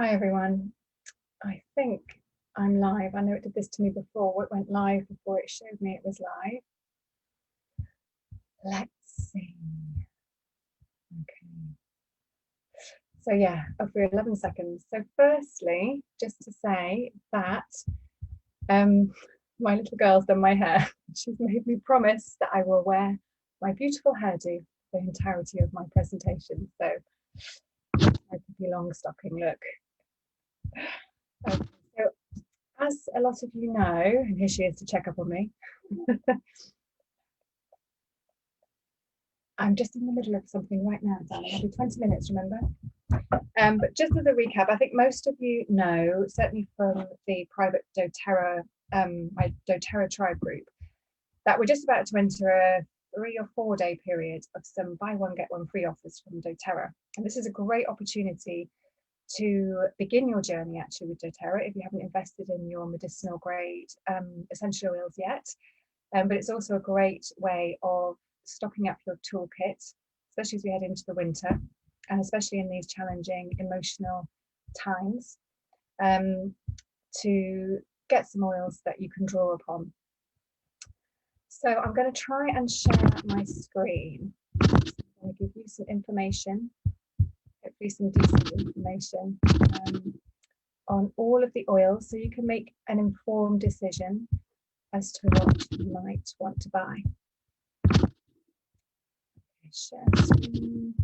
Hi everyone. I think I'm live. I know it did this to me before. It went live before it showed me it was live. Let's see. Okay. So yeah, over 11 seconds. So firstly, just to say that my little girl's done my hair. She's made me promise that I will wear my beautiful hairdo the entirety of my presentation. So my pretty long stocking look. So as a lot of you know, and here she is to check up on me. I'm just in the middle of something right now, darling. I'll be 20 minutes, remember? But just as a recap, I think most of you know, certainly from the private doTERRA, my doTERRA tribe group, that we're just about to enter a 3 or 4 day period of some buy one, get one free offers from doTERRA. And this is a great opportunity to begin your journey actually with doTERRA if you haven't invested in your medicinal grade essential oils yet. But it's also a great way of stocking up your toolkit, especially as we head into the winter, and especially in these challenging emotional times, to get some oils that you can draw upon. So I'm going to try and share my screen. I'm going to give you some information, hopefully some decent information on all of the oils, so you can make an informed decision as to what you might want to buy. Share screen.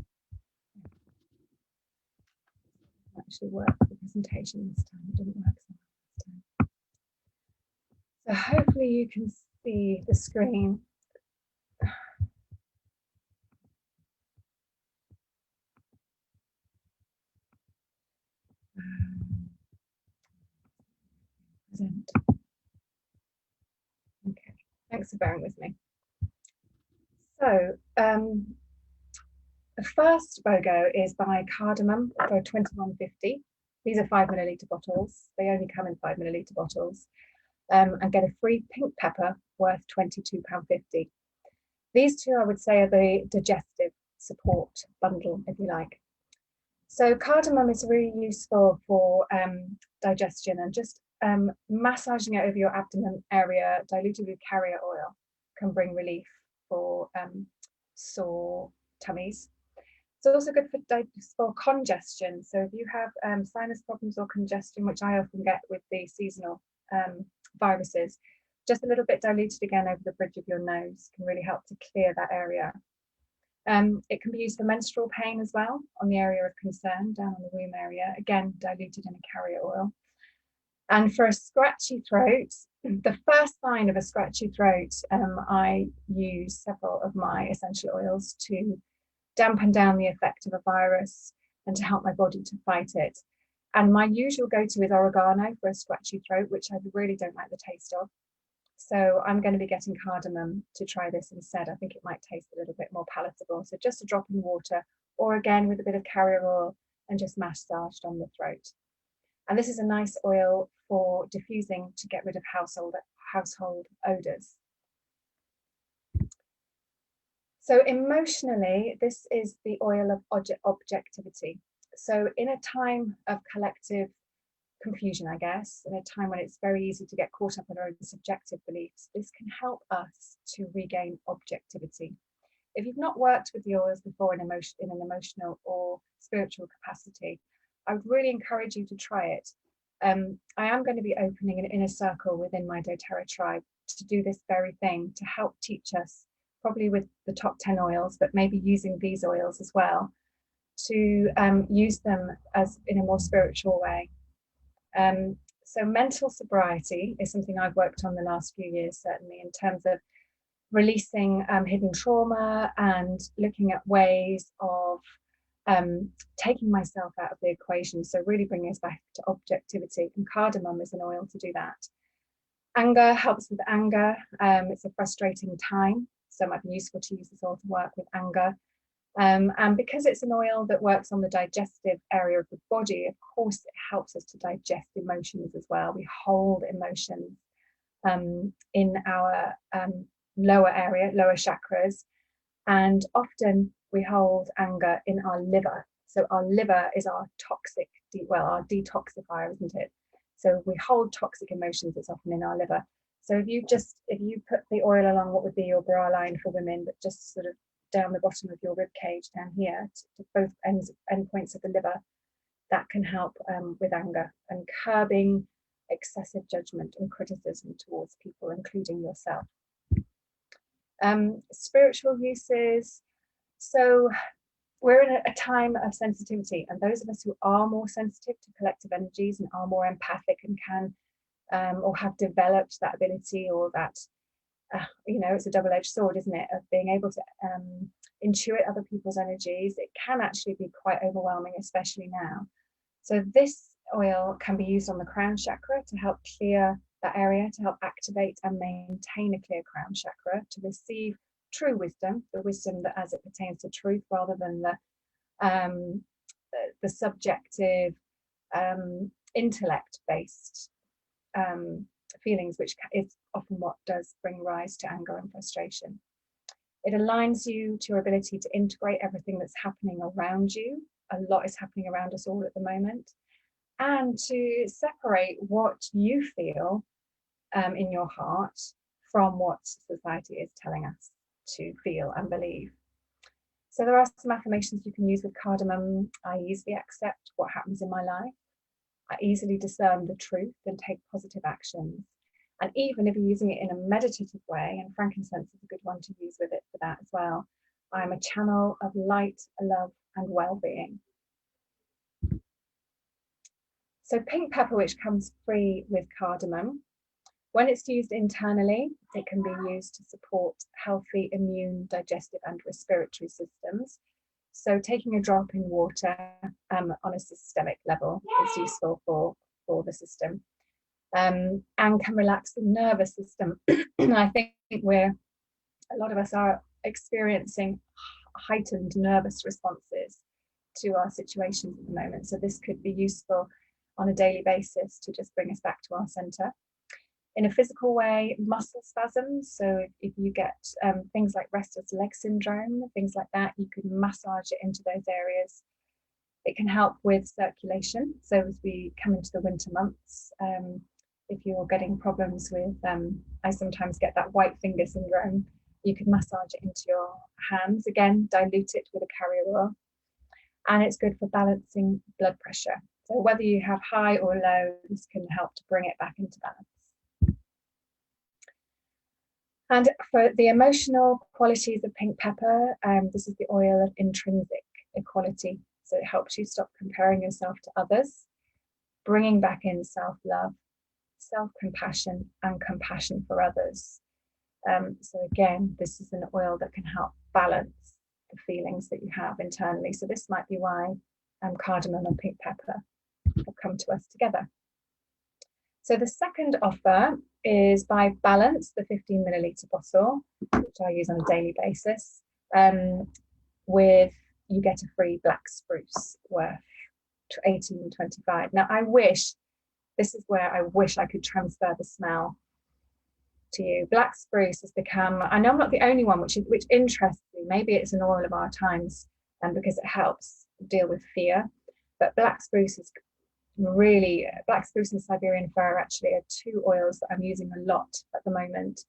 Actually work for the presentation this time. It didn't work so last time. So hopefully you can see the screen. Present. Okay, thanks for bearing with me. So the first BOGO is by Cardamom for £21.50. These are 5 milliliter bottles. They only come in 5 milliliter bottles, and get a free pink pepper worth £22.50. These two, I would say, are the digestive support bundle, if you like. So cardamom is really useful for digestion, and just massaging it over your abdomen area diluted with carrier oil can bring relief for sore tummies. It's also good for congestion. So if you have sinus problems or congestion, which I often get with the seasonal viruses, just a little bit diluted again over the bridge of your nose can really help to clear that area. It can be used for menstrual pain as well, on the area of concern, down on the womb area, again diluted in a carrier oil. And for a scratchy throat, the first sign of a scratchy throat, I use several of my essential oils to dampen down the effect of a virus and to help my body to fight it. And my usual go-to is oregano for a scratchy throat, which I really don't like the taste of. So I'm going to be getting cardamom to try this instead. I think it might taste a little bit more palatable. So just a drop in water, or again with a bit of carrier oil, and just massaged on the throat. And this is a nice oil for diffusing to get rid of household odors. So emotionally, this is the oil of objectivity. So in a time of collective confusion, I guess, in a time when it's very easy to get caught up in our own subjective beliefs, this can help us to regain objectivity. If you've not worked with the oils before in an emotional or spiritual capacity, I would really encourage you to try it. I am going to be opening an inner circle within my doTERRA tribe to do this very thing, to help teach us, probably with the top 10 oils, but maybe using these oils as well, to use them as in a more spiritual way. So mental sobriety is something I've worked on the last few years, certainly, in terms of releasing hidden trauma and looking at ways of taking myself out of the equation. So really bringing us back to objectivity, and cardamom is an oil to do that. Anger helps with anger. It's a frustrating time, so it might be useful to use this oil to work with anger. And because it's an oil that works on the digestive area of the body, of course, it helps us to digest emotions as well. We hold emotions in our lower area, lower chakras, and often we hold anger in our liver. So our liver is our toxic our detoxifier, isn't it? So we hold toxic emotions that's often in our liver. So if you put the oil along what would be your bra line for women, but just sort of down the bottom of your rib cage down here to both end points of the liver, that can help with anger and curbing excessive judgment and criticism towards people, including yourself. Spiritual uses. So we're in a time of sensitivity, and those of us who are more sensitive to collective energies and are more empathic and can or have developed that ability, or that it's a double-edged sword, isn't it, of being able to intuit other people's energies. It can actually be quite overwhelming, especially now. So this oil can be used on the crown chakra to help clear that area, to help activate and maintain a clear crown chakra, to receive true wisdom, the wisdom that as it pertains to truth, rather than the subjective intellect-based feelings, which is often what does bring rise to anger and frustration. It aligns you to your ability to integrate everything that's happening around you. A lot is happening around us all at the moment, and to separate what you feel in your heart from what society is telling us to feel and believe. So there are some affirmations you can use with cardamom. I easily accept what happens in my life. I easily discern the truth and take positive actions. And even if you're using it in a meditative way, and frankincense is a good one to use with it for that as well, I'm a channel of light, love, and well-being. So pink pepper, which comes free with cardamom, when it's used internally, it can be used to support healthy immune, digestive, and respiratory systems. So taking a drop in water on a systemic level is useful for the system, and can relax the nervous system. I think a lot of us are experiencing heightened nervous responses to our situations at the moment. So this could be useful on a daily basis to just bring us back to our center. In a physical way, muscle spasms. So if you get things like restless leg syndrome, things like that, you can massage it into those areas. It can help with circulation. So as we come into the winter months, if you're getting problems with, I sometimes get that white finger syndrome, you can massage it into your hands. Again, dilute it with a carrier oil. And it's good for balancing blood pressure. So whether you have high or low, this can help to bring it back into balance. And for the emotional qualities of pink pepper, this is the oil of intrinsic equality. So it helps you stop comparing yourself to others, bringing back in self-love, self-compassion, and compassion for others. So again, this is an oil that can help balance the feelings that you have internally. So this might be why cardamom and pink pepper have come to us together. So the second offer is by Balance, the 15 milliliter bottle, which I use on a daily basis. You get a free black spruce worth $18.25. Now this is where I wish I could transfer the smell to you. Black spruce has become, I know I'm not the only one, which interests me. Maybe it's an oil of our times, because it helps deal with fear. But black spruce is black spruce and Siberian fir actually are two oils that I'm using a lot at the moment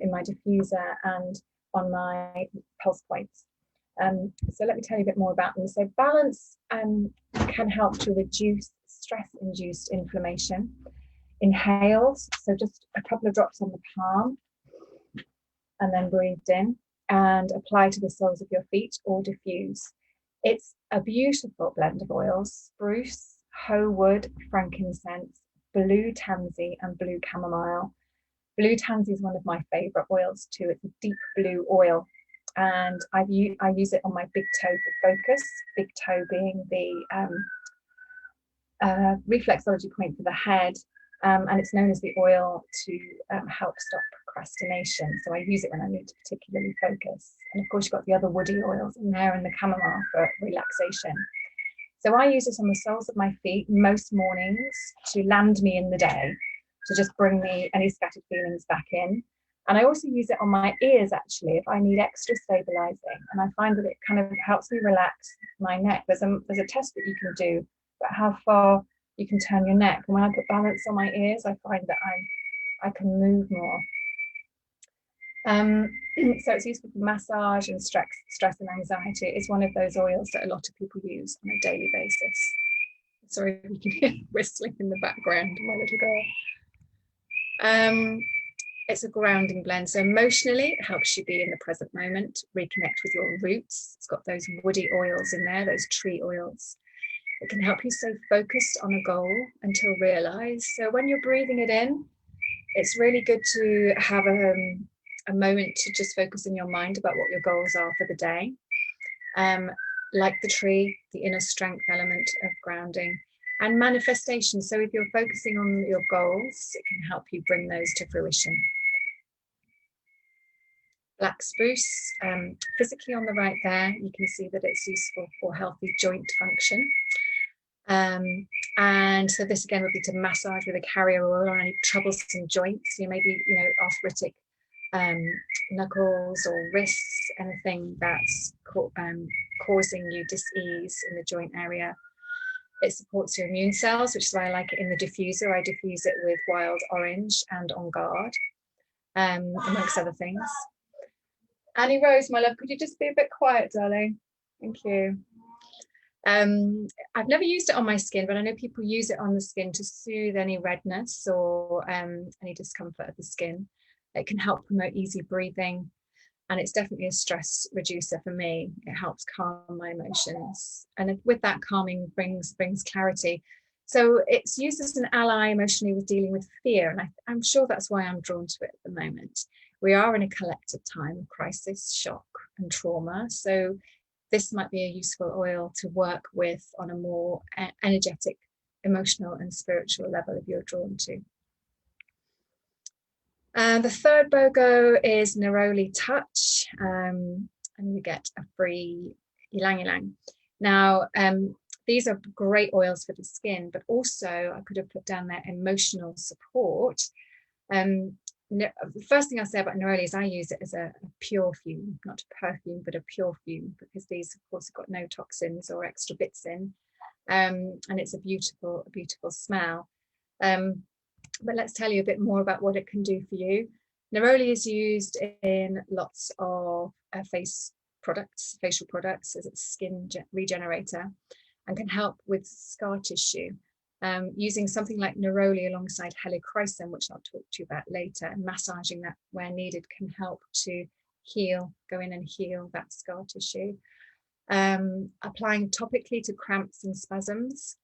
in my diffuser and on my pulse points. So let me tell you a bit more about them. So Balance can help to reduce stress-induced inflammation. Inhaled, so just a couple of drops on the palm and then breathed in and apply to the soles of your feet or diffuse. It's a beautiful blend of oils: spruce, hoe wood, frankincense, blue tansy, and blue chamomile. Blue tansy is one of my favorite oils too. It's a deep blue oil, and I use it on my big toe for focus, big toe being the reflexology point for the head, and it's known as the oil to help stop procrastination. So I use it when I need to particularly focus. And of course, you've got the other woody oils in there and the chamomile for relaxation. So I use this on the soles of my feet most mornings to land me in the day, to just bring me any scattered feelings back in. And I also use it on my ears, actually, if I need extra stabilising. And I find that it kind of helps me relax my neck. There's a test that you can do but how far you can turn your neck. And when I put balance on my ears, I find that I can move more. So it's useful for massage and stress and anxiety. It's one of those oils that a lot of people use on a daily basis. Sorry if you can hear whistling in the background, my little girl. It's a grounding blend. So emotionally, it helps you be in the present moment, reconnect with your roots. It's got those woody oils in there, those tree oils. It can help you stay focused on a goal until realized. So when you're breathing it in, it's really good to have a moment to just focus in your mind about what your goals are for the day. Like the tree, the inner strength element of grounding and manifestation. So if you're focusing on your goals, it can help you bring those to fruition. Black spruce, physically on the right there, you can see that it's useful for healthy joint function. And so this again would be to massage with a carrier oil on any troublesome joints. You maybe, arthritic knuckles or wrists, anything that's causing you dis-ease in the joint area. It supports your immune cells, which is why I like it in the diffuser. I diffuse it with wild orange and On Guard, amongst other things. Annie Rose, my love, could you just be a bit quiet, darling? Thank you. I've never used it on my skin, but I know people use it on the skin to soothe any redness or any discomfort of the skin. It can help promote easy breathing, and it's definitely a stress reducer for me. It helps calm my emotions, and with that calming brings clarity. So it's used as an ally emotionally with dealing with fear, and I'm sure that's why I'm drawn to it at the moment. We are in a collective time of crisis, shock, and trauma. So this might be a useful oil to work with on a more energetic, emotional, and spiritual level if you're drawn to. The third BOGO is Neroli Touch, and you get a free Ylang Ylang. Now, these are great oils for the skin, but also I could have put down there emotional support. The first thing I'll say about Neroli is I use it as a pure fume, not a perfume, but a pure fume, because these, of course, have got no toxins or extra bits in, and it's a beautiful smell. But let's tell you a bit more about what it can do for you. Neroli is used in lots of facial products as a skin regenerator and can help with scar tissue. Using something like Neroli alongside Helichrysum, which I'll talk to you about later, and massaging that where needed can help to go in and heal that scar tissue. Applying topically to cramps and spasms,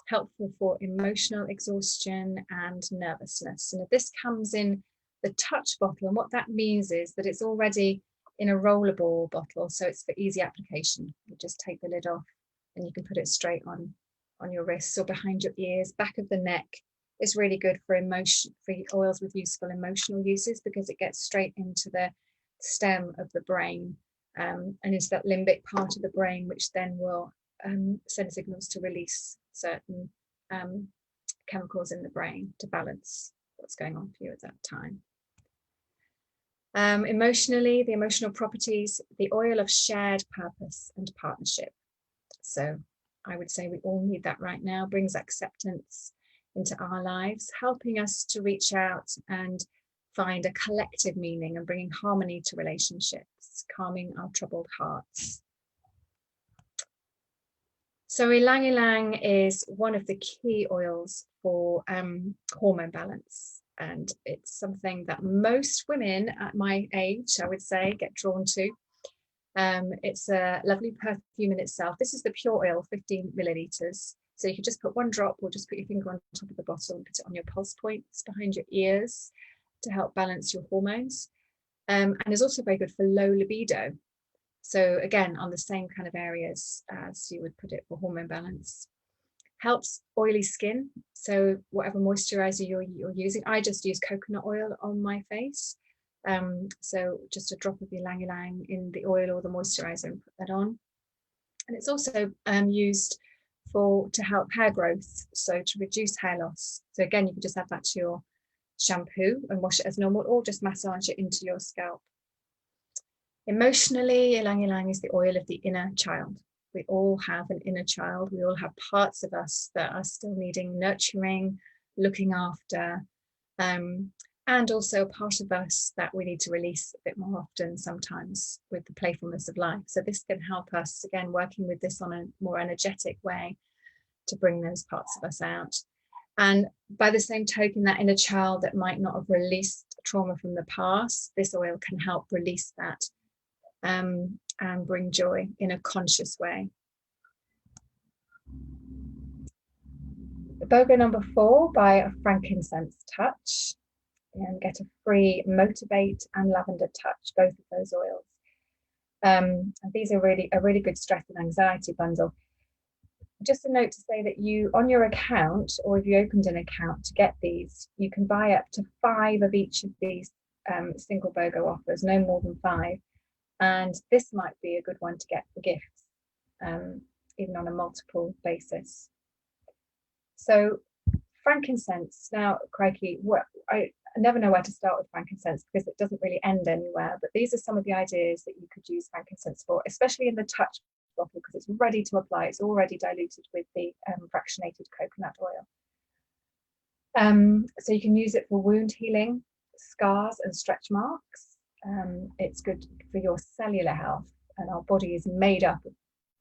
helpful for emotional exhaustion and nervousness. And this comes in the touch bottle, and what that means is that it's already in a rollable bottle, so it's for easy application. You just take the lid off and you can put it straight on your wrists or behind your ears, back of the neck. Is really good for oils with useful emotional uses, because it gets straight into the stem of the brain and into that limbic part of the brain, which then will send signals to release certain chemicals in the brain to balance what's going on for you at that time. Emotionally, the emotional properties, the oil of shared purpose and partnership. So I would say we all need that right now. Brings acceptance into our lives, helping us to reach out and find a collective meaning and bringing harmony to relationships, calming our troubled hearts. So Ylang Ylang is one of the key oils for hormone balance, and it's something that most women at my age, I would say, get drawn to. It's a lovely perfume in itself. This is the pure oil, 15 milliliters. So you can just put one drop or just put your finger on top of the bottle and put it on your pulse points behind your ears to help balance your hormones. And is also very good for low libido. So again, on the same kind of areas as you would put it for hormone balance. Helps oily skin. So whatever moisturizer you're using, I just use coconut oil on my face. So just a drop of Ylang Ylang in the oil or the moisturizer and put that on. And it's also used to help hair growth, so to reduce hair loss. So again, you can just add that to your shampoo and wash it as normal, or just massage it into your scalp. Emotionally, Ylang Ylang is the oil of the inner child. We all have an inner child. We all have parts of us that are still needing nurturing, looking after, and also a part of us that we need to release a bit more often sometimes with the playfulness of life. So this can help us, again, working with this on a more energetic way to bring those parts of us out. And by the same token, that inner child that might not have released trauma from the past, this oil can help release that and bring joy in a conscious way. The BOGO number 4 by a Frankincense Touch, and get a free Motivate and Lavender Touch, both of those oils. And these are a really good stress and anxiety bundle. Just a note to say that you, on your account, or if you opened an account to get these, you can buy up to 5 of each of these single BOGO offers, no more than 5. And this might be a good one to get for gifts, even on a multiple basis. So frankincense, now, crikey, I never know where to start with frankincense because it doesn't really end anywhere, but these are some of the ideas that you could use frankincense for, especially in the touch bottle, because it's ready to apply. It's already diluted with the fractionated coconut oil. So you can use it for wound healing, scars and stretch marks. It's good for your cellular health, and our body is made up of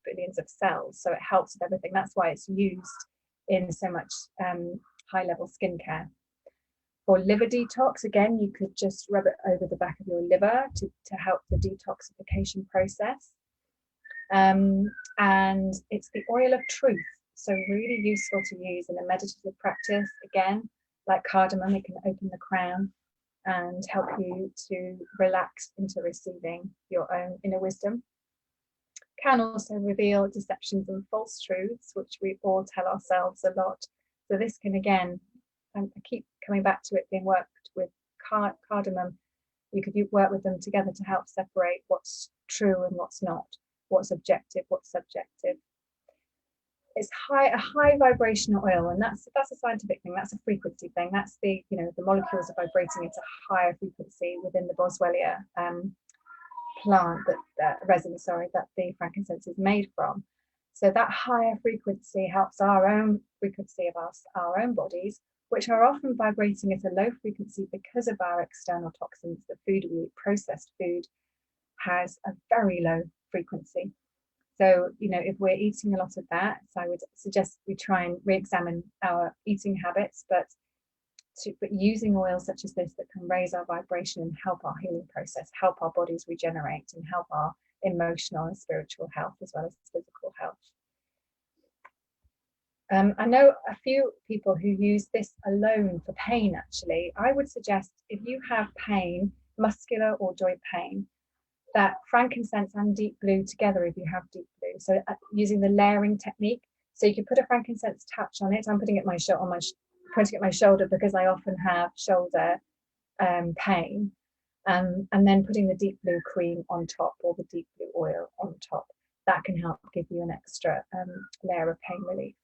billions of cells, so it helps with everything. That's why it's used in so much high-level skincare. For liver detox, again, you could just rub it over the back of your liver to help the detoxification process. And it's the oil of truth, so really useful to use in a meditative practice. Again, like cardamom, it can open the crown and help you to relax into receiving your own inner wisdom. Can also reveal deceptions and false truths, which we all tell ourselves a lot. So this can, again, and I keep coming back to it being worked with cardamom, you could work with them together to help separate what's true and what's not, what's objective, what's subjective. It's a high vibrational oil, and that's a scientific thing. That's a frequency thing. That's the molecules are vibrating at a higher frequency within the Boswellia plant resin, that the frankincense is made from. So that higher frequency helps our own frequency of our own bodies, which are often vibrating at a low frequency because of our external toxins. The food we eat, processed food, has a very low frequency. So, if we're eating a lot of that, so I would suggest we try and re-examine our eating habits, but using oils such as this that can raise our vibration and help our healing process, help our bodies regenerate, and help our emotional and spiritual health as well as physical health. I know a few people who use this alone for pain, actually. I would suggest if you have pain, muscular or joint pain, that frankincense and deep blue together if you have deep blue. So using the layering technique. So you could put a frankincense touch on it. I'm putting it pointing at my shoulder because I often have shoulder pain. And then putting the deep blue cream on top, or the deep blue oil on top. That can help give you an extra layer of pain relief.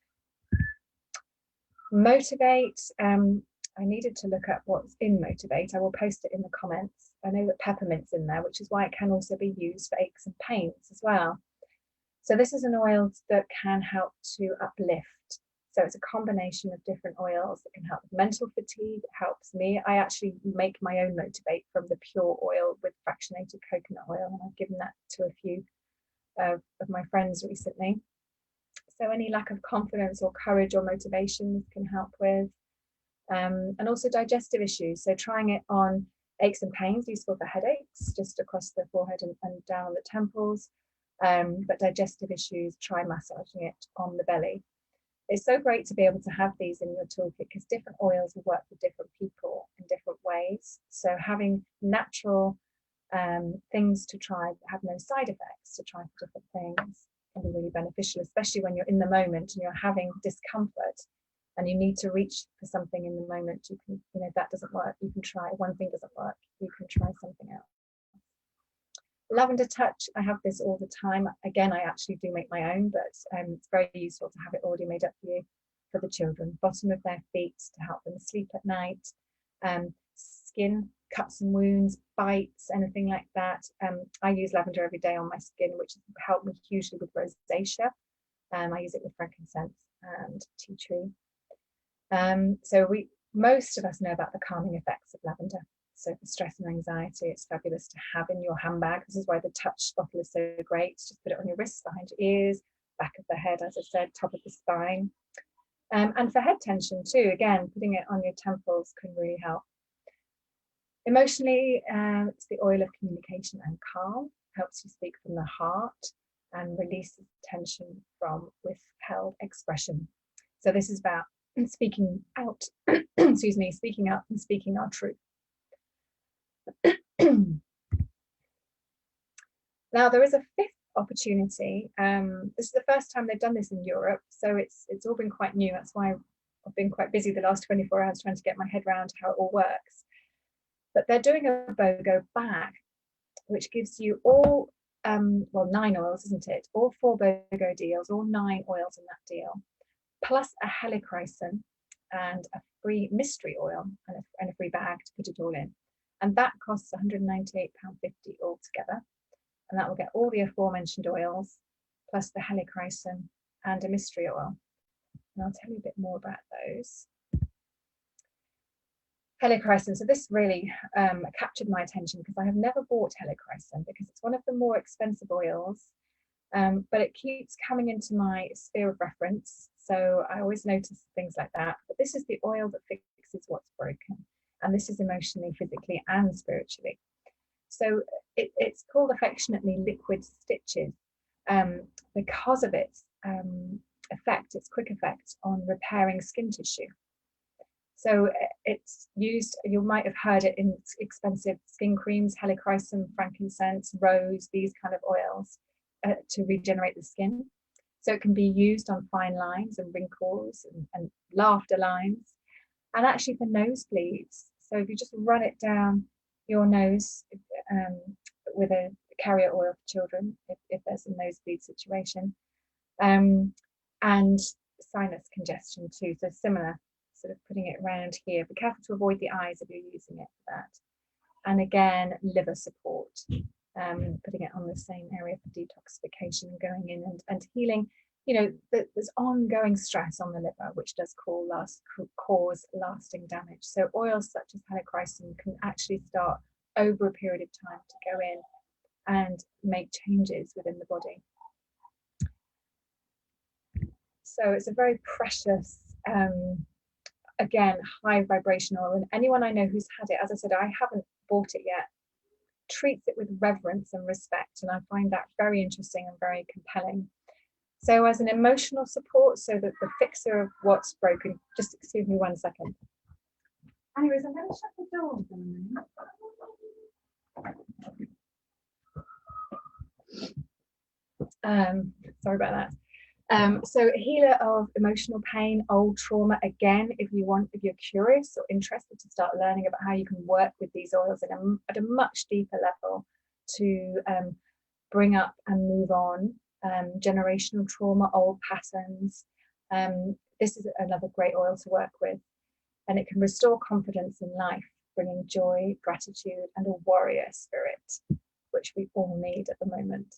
Motivate, I needed to look at what's in Motivate. I will post it in the comments. I know that peppermint's in there, which is why it can also be used for aches and pains as well. So this is an oil that can help to uplift. So it's a combination of different oils that can help with mental fatigue. It helps me. I actually make my own Motivate from the pure oil with fractionated coconut oil, and I've given that to a few of my friends recently. So any lack of confidence or courage or motivation can help with. And also digestive issues. So trying it on aches and pains, useful for headaches, just across the forehead and down the temples. But digestive issues, try massaging it on the belly. It's so great to be able to have these in your toolkit because different oils will work for different people in different ways. So having natural things to try that have no side effects to try for different things can be really beneficial, especially when you're in the moment and you're having discomfort and you need to reach for something in the moment. You can, if that doesn't work, you can try. One thing doesn't work, you can try something else. Lavender Touch, I have this all the time. Again, I actually do make my own, but it's very useful to have it already made up for you for the children. Bottom of their feet to help them sleep at night. Skin cuts and wounds, bites, anything like that. I use lavender every day on my skin, which has helped me hugely with rosacea. I use it with frankincense and tea tree. So most of us know about the calming effects of lavender. So for stress and anxiety, it's fabulous to have in your handbag. This is why the touch bottle is so great. Just put it on your wrists, behind your ears, back of the head, as I said, top of the spine. And for head tension too, again, putting it on your temples can really help. Emotionally, it's the oil of communication and calm, helps you speak from the heart and releases tension from withheld expression. So this is about speaking out, excuse me, speaking up and speaking our truth. Now there is a fifth opportunity. This is the first time they've done this in Europe, so it's all been quite new. That's why I've been quite busy the last 24 hours trying to get my head around how it all works. But they're doing a BOGO bag, which gives you all, well, 9 oils, isn't it? All 4 BOGO deals, all 9 oils in that deal, plus a Helichrysum and a free mystery oil and a free bag to put it all in. And that costs £198.50 altogether. And that will get all the aforementioned oils, plus the Helichrysum and a mystery oil. And I'll tell you a bit more about those. Helichrysum, so this really captured my attention because I have never bought Helichrysum because it's one of the more expensive oils, but it keeps coming into my sphere of reference. So I always notice things like that. But this is the oil that fixes what's broken. And this is emotionally, physically, and spiritually. So it's called affectionately liquid stitches because of its effect, its quick effect on repairing skin tissue. So it's used, you might have heard it in expensive skin creams, Helichrysum, frankincense, rose, these kind of oils to regenerate the skin. So it can be used on fine lines and wrinkles and laughter lines, and actually for nosebleeds. So if you just run it down your nose with a carrier oil for children, if there's a nosebleed situation, and sinus congestion too, so similar, sort of putting it around here. Be careful to avoid the eyes if you're using it for that. And again, liver support, putting it on the same area for detoxification, going in and healing. You know, there's ongoing stress on the liver, which does cause lasting damage. So oils such as Helichrysum can actually start over a period of time to go in and make changes within the body. So it's a very precious, again, high vibrational, and anyone I know who's had it, as I said, I haven't bought it yet, treats it with reverence and respect, and I find that very interesting and very compelling. So as an emotional support, so that the fixer of what's broken, just excuse me 1 second. Anyways, I'm going to shut the door for a minute. Sorry about that. So healer of emotional pain, old trauma. Again, if you're curious or interested to start learning about how you can work with these oils at a much deeper level to bring up and move on generational trauma, old patterns. This is another great oil to work with, and it can restore confidence in life, bringing joy, gratitude, and a warrior spirit, which we all need at the moment.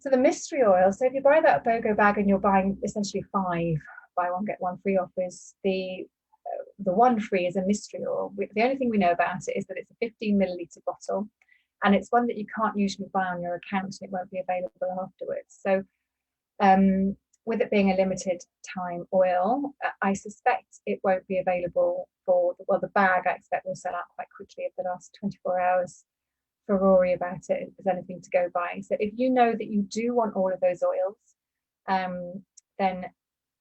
So the mystery oil, so if you buy that BOGO bag and you're buying essentially 5, buy one, get one free offers, the one free is a mystery oil. The only thing we know about it is that it's a 15 milliliter bottle, and it's one that you can't usually buy on your account, and it won't be available afterwards. So with it being a limited time oil, I suspect it won't be available for, well, the bag I expect will sell out quite quickly if the last 24 hours. For Rory about it, if there's anything to go by. So if you know that you do want all of those oils, then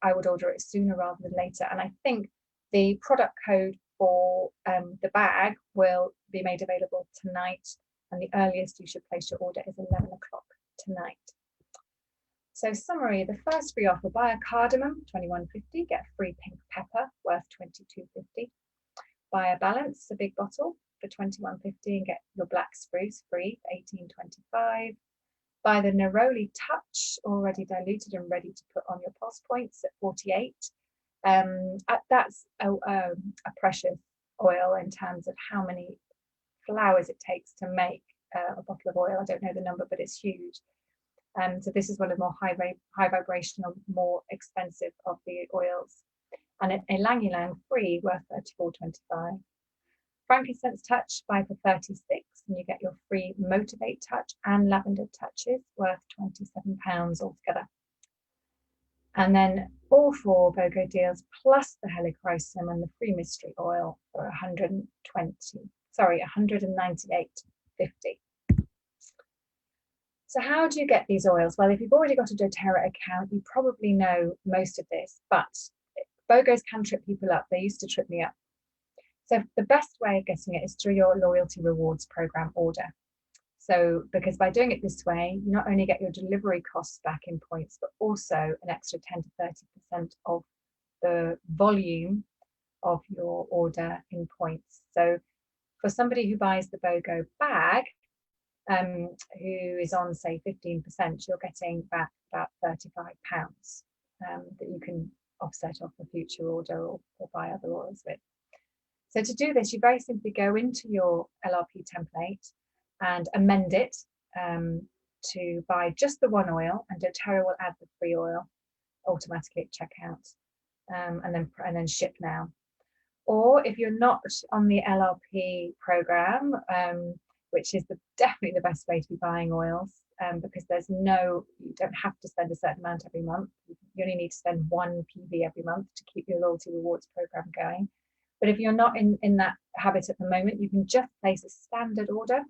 I would order it sooner rather than later. And I think the product code for the bag will be made available tonight, and the earliest you should place your order is 11 o'clock tonight. So summary, the first free offer, buy a Cardamom, £21.50, get a free pink pepper worth £22.50. Buy a Balance, a big bottle, for £21.50 and get your black spruce free for £18.25. Buy the Neroli Touch, already diluted and ready to put on your pulse points, at £48. That's a precious oil in terms of how many flowers it takes to make a bottle of oil. I don't know the number, but it's huge. So this is one of the more high vibrational, more expensive of the oils. And a Ylang Ylang free worth £34.25. Frankincense Touch buy for £36, and you get your free Motivate Touch and Lavender Touches worth £27 altogether. And then all 4 BOGO deals plus the Helichrysum and the free mystery oil for £198.50. So how do you get these oils? Well, if you've already got a doTERRA account, you probably know most of this, but BOGOs can trip people up. They used to trip me up. So the best way of getting it is through your loyalty rewards program order. So because by doing it this way, you not only get your delivery costs back in points, but also an extra 10 to 30% of the volume of your order in points. So for somebody who buys the BOGO bag, who is on say 15%, you're getting back about £35 that you can offset off a future order or buy other oils with. So to do this, you very simply go into your LRP template and amend it to buy just the one oil, and doTERRA will add the free oil automatically at checkout, and then ship now. Or if you're not on the LRP program, which is definitely the best way to be buying oils, because you don't have to spend a certain amount every month. You only need to spend 1 PV every month to keep your loyalty rewards program going. But if you're not in that habit at the moment, you can just place a standard order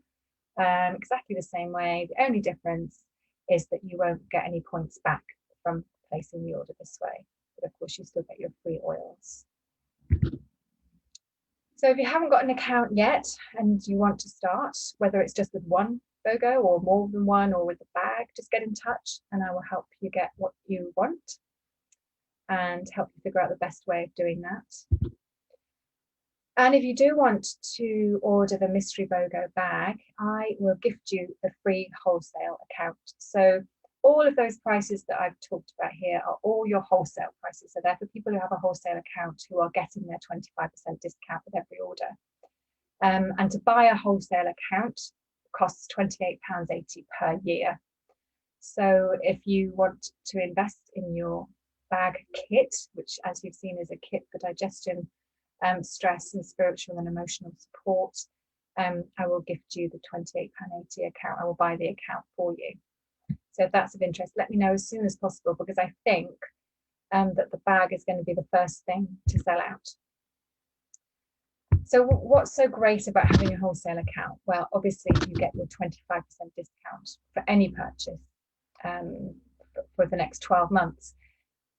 exactly the same way. The only difference is that you won't get any points back from placing the order this way. But of course, you still get your free oils. So if you haven't got an account yet and you want to start, whether it's just with one BOGO or more than one or with the bag, just get in touch and I will help you get what you want and help you figure out the best way of doing that. And if you do want to order the mystery BOGO bag, I will gift you the free wholesale account. So all of those prices that I've talked about here are all your wholesale prices. So they're for people who have a wholesale account who are getting their 25% discount with every order. And to buy a wholesale account costs £28.80 per year. So if you want to invest in your bag kit, which as you've seen is a kit for digestion, stress and spiritual and emotional support, I will gift you the £28.80 account. I will buy the account for you. So if that's of interest, let me know as soon as possible, because I think that the bag is going to be the first thing to sell out. So what's so great about having a wholesale account? Well, obviously you get your 25% discount for any purchase for the next 12 months.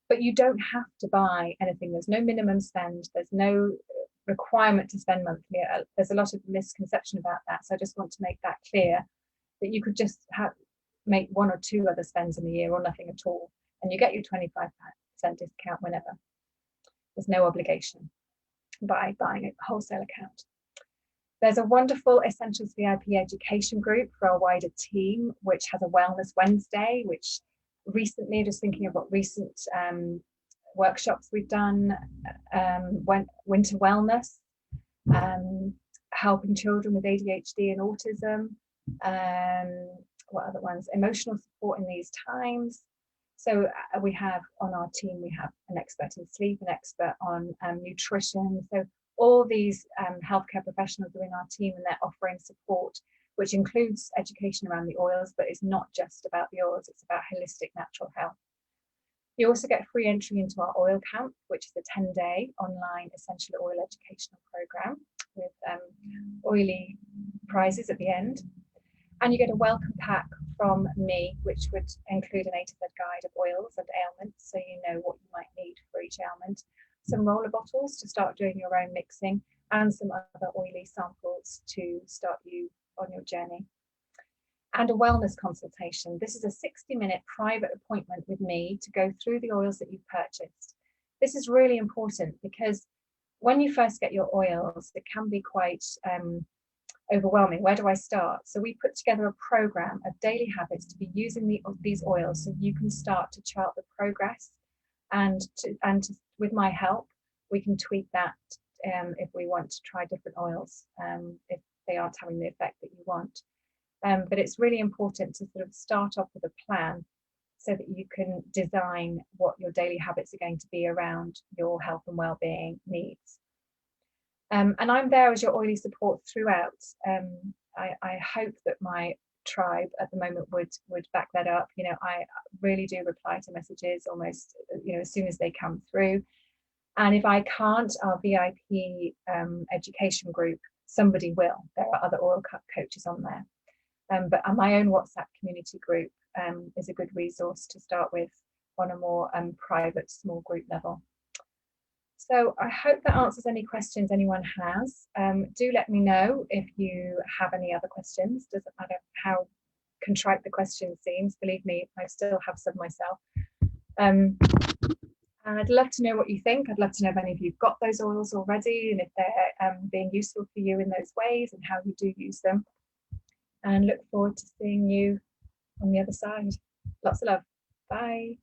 But you don't have to buy anything. There's no minimum spend. There's no requirement to spend monthly. There's a lot of misconception about that. So I just want to make that clear, that you could just make 1 or 2 other spends in a year or nothing at all, and you get your 25% discount whenever. There's no obligation by buying a wholesale account. There's a wonderful Essentials VIP education group for our wider team, which has a Wellness Wednesday, which recently, just thinking of what recent workshops we've done, winter wellness, helping children with ADHD and autism, what other ones, emotional support in these times. So we have on our team, we have an expert in sleep, an expert on nutrition. So all these healthcare professionals are in our team, and they're offering support, which includes education around the oils, but it's not just about the oils, it's about holistic natural health. You also get free entry into our oil camp, which is a 10-day online essential oil educational program with oily prizes at the end. And you get a welcome pack from me, which would include an A to Z guide of oils and ailments, so you know what you might need for each ailment, some roller bottles to start doing your own mixing, and some other oily samples to start you on your journey. And a wellness consultation. This is a 60-minute private appointment with me to go through the oils that you've purchased. This is really important because when you first get your oils, it can be quite overwhelming. Where do I start? So we put together a program of daily habits to be using these oils, so you can start to chart the progress, and with my help we can tweak that if we want to try different oils, if they aren't having the effect that you want. But it's really important to sort of start off with a plan so that you can design what your daily habits are going to be around your health and well-being needs. And I'm there as your oily support throughout. I hope that my tribe at the moment would back that up. You know, I really do reply to messages almost, you know, as soon as they come through. And if I can't, our VIP education group, somebody will. There are other oil coaches on there. But my own WhatsApp community group is a good resource to start with on a more private, small group level. So I hope that answers any questions anyone has. Do let me know if you have any other questions. Doesn't matter how contrite the question seems. Believe me, I still have some myself. And I'd love to know what you think. I'd love to know if any of you've got those oils already and if they're being useful for you in those ways and how you do use them. And look forward to seeing you on the other side. Lots of love. Bye.